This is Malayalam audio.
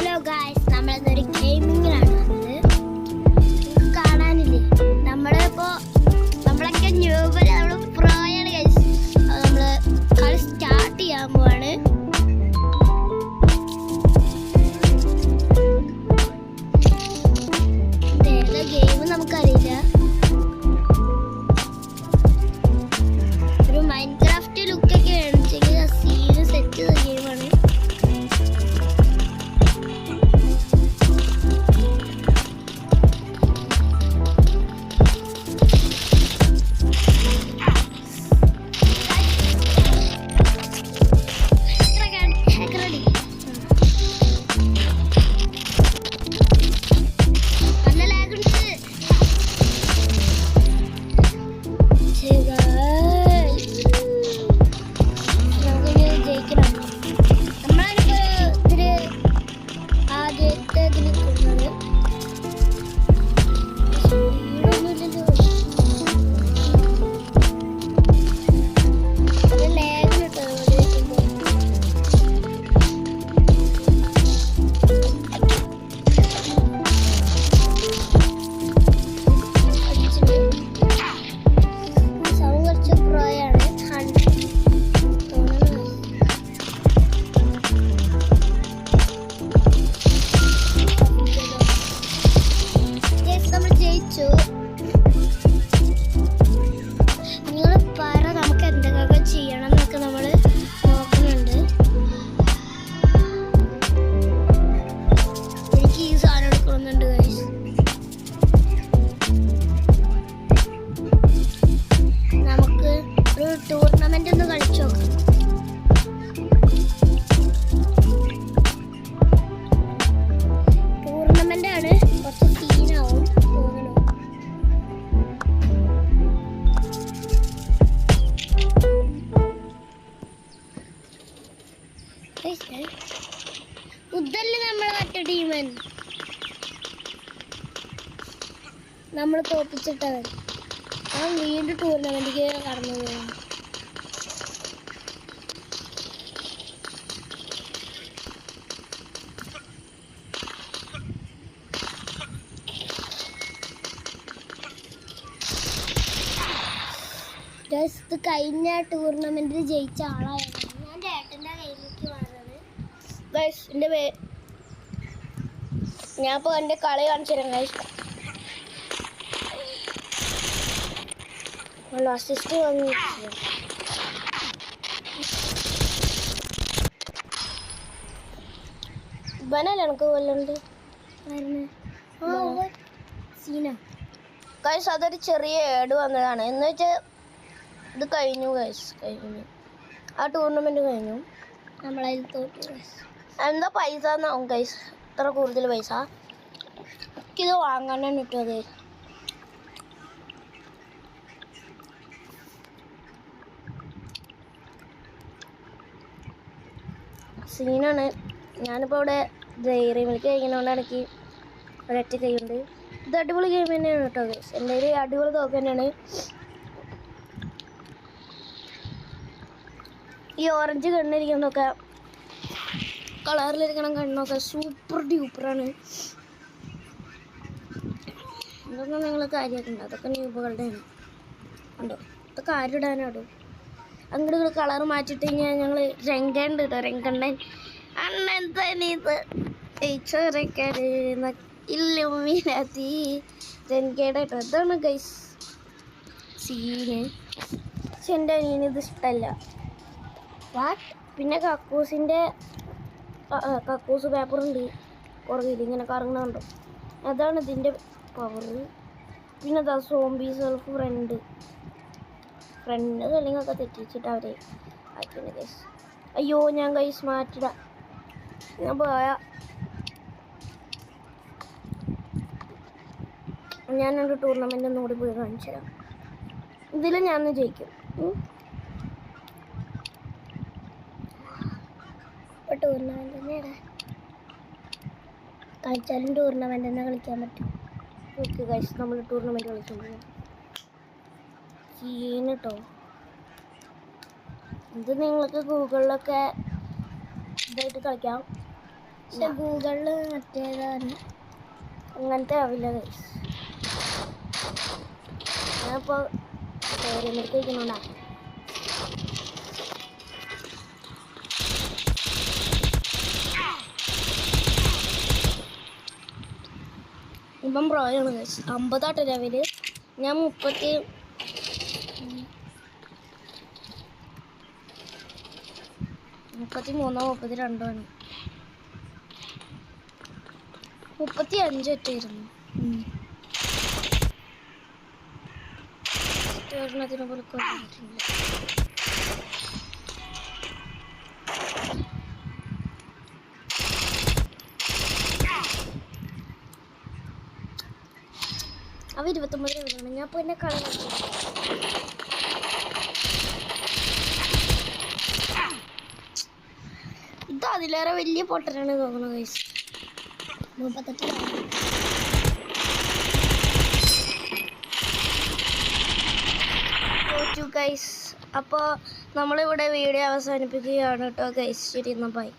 ഹലോ ഗായ്സ്, നമ്മളെന്നൊരു ഗെയിമിങ്ങിലാണ് വന്നത്. കാണാനില്ലേ, നമ്മളൊക്കെ ന്യൂബിൽ നമ്മൾ പ്രോയാണ് ഗൈസ്. നമ്മൾ കളി സ്റ്റാർട്ട് ചെയ്യാൻ പോവാണ്. ഏതാ ഗെയിം നമുക്കറിയില്ല. ഒരു മൈൻക്രാഫ്റ്റ് ലുക്കൊക്കെ വേണമെങ്കിൽ ആ സീന് സെറ്റ് ചെയ്ത ഗെയിമാണ്. ടൂർണമെന്റ് ഒന്ന് കളിച്ചു നോക്കാം. ടൂർണമെന്റ് ആണ്, കുറച്ച് സീനാവും തോന്നുന്നു. മുതല് നമ്മളെ മറ്റേ ടീമൻ നമ്മൾ തോപ്പിച്ചിട്ടവൻ അവൻ വീണ്ടും ടൂർണമെന്റിലേക്ക് കടന്നു പോകും. ഇത് കഴിഞ്ഞ ടൂർണമെന്റിൽ ജയിച്ച ആളായിരുന്നു. ഞാൻ ചേട്ടൻ്റെ കയ്യിലേക്ക് വന്നത് ഗൈസ്. ഞാൻ ഇപ്പോൾ എൻ്റെ കളി കാണിച്ചു തരാം ഗൈസ്. അസിസ്റ്റ് വന്നു ഇവനല്ലേ എനിക്ക് കൊല്ലുണ്ട് സീന ഗൈസ്. അതൊരു ചെറിയ ഏഡ് വന്നതാണ്. എന്ന് വെച്ചാൽ ഇത് കഴിഞ്ഞു ഗൈസ്, കഴിഞ്ഞു. ആ ടൂർണമെന്റ് കഴിഞ്ഞു. നമ്മളതിൽ തോറ്റു ഗൈസ്. എന്താ പൈസ എന്നാവും ഗൈസ്, ഇത്ര കൂടുതൽ പൈസ. എനിക്കിത് വാങ്ങാനാണ് കിട്ടുന്നത്. സീനാണ്. ഞാനിപ്പോൾ ഇവിടെ ഡയറി മിൽക്ക് കഴിക്കുന്നതുകൊണ്ടാണ് എനിക്ക് ഒരൊറ്റ കൈയുണ്ട്. ഇത് അടിപൊളി ഗെയിം തന്നെയാണ് കേട്ടോ ഗൈസ്. എൻ്റെ ഒരു അടിപൊളി തോക്ക് തന്നെയാണ്. ഈ ഓറഞ്ച് കണ്ണിരിക്കുന്നതൊക്കെ, കളറിലിരിക്കണം കണ്ണൊക്കെ സൂപ്പർ ഡ്യൂപ്പറാണ്. ഇതൊന്നും നിങ്ങൾ കാര്യമാക്കുന്നുണ്ട്, അതൊക്കെ ന്യൂബുകളുടെയാണ്. ഉണ്ടോ, ഇതൊക്കെ ആരിടാനാടോ. അങ്ങോട്ട് കളർ മാറ്റിയിട്ട് കഴിഞ്ഞാൽ ഞങ്ങൾ രംഗണ്ട് കേട്ടോ, രംഗണ്ണൻ അണ്ണന്തനീത് ഇല്ലുമിനത്തി രംഗയുടെ കേട്ടോ. ഇതാണ് ഗൈസ് സീന്. പക്ഷെ എൻ്റെ അനിയനിത് ഇഷ്ടമല്ല. പിന്നെ കക്കൂസിൻ്റെ കക്കൂസ് പേപ്പറുണ്ട് പുറകിൽ ഇങ്ങനെ കറങ്ങുന്നുണ്ടോ, അതാണ് ഇതിൻ്റെ പവർ. പിന്നെ അതാ സോംബി സെൽഫ് ഫ്രണ്ട് കല്ലിങ്ങൊക്കെ തെറ്റിച്ചിട്ട് അവരെ ആക്കിയാണ് ഗൈസ്. അയ്യോ ഞാൻ ഗൈസ് മാറ്റിടാം. ഞാൻ പോയാ ഞാനൊരു ടൂർണമെൻ്റ് ഒന്നുകൂടി പോയി കാണിച്ചു തരാം. ഇതിൽ ഞാൻ ജയിക്കും. ടൂർണമെന്റ് തന്നെയാണ് കളിച്ചാലും ടൂർണമെന്റ് തന്നെ കളിക്കാൻ പറ്റും. ഓക്കെ ഗൈസ്, നമ്മൾ ടൂർണമെന്റ് കളിച്ചോണ്ട് സീന് കേട്ടോ. ഇത് നിങ്ങൾക്ക് ഗൂഗിളിലൊക്കെ ഇതായിട്ട് കളിക്കാം. പക്ഷെ ഗൂഗിളിൽ മറ്റേതാണ് അങ്ങനത്തെ ആവില്ല ഗൈസ്. ഞാനിപ്പോൾ കഴിക്കണോണ്ടാ. ഇപ്പം പ്രോയാണ് ഗൈസ്. 50 ലെവല്. ഞാൻ 33 32 ആണ്. 35 ഒറ്റയായിരുന്നു. ഒരെണ്ണത്തിനെ പോലെ കൊണ്ടിട്ടില്ല. അവ 29 ലെവലാണ്. ഞാൻ ഇപ്പോൾ എന്നെ കളി ഇത് അതിലേറെ വലിയ പൊട്ടനാണ് തോന്നുന്നത് ഗൈസ്. 38 തോറ്റു ഗൈസ്. അപ്പോൾ നമ്മളിവിടെ വീഡിയോ അവസാനിപ്പിക്കുകയാണ് കേട്ടോ ഗൈസ്. ശരി, എന്നാൽ ബൈ.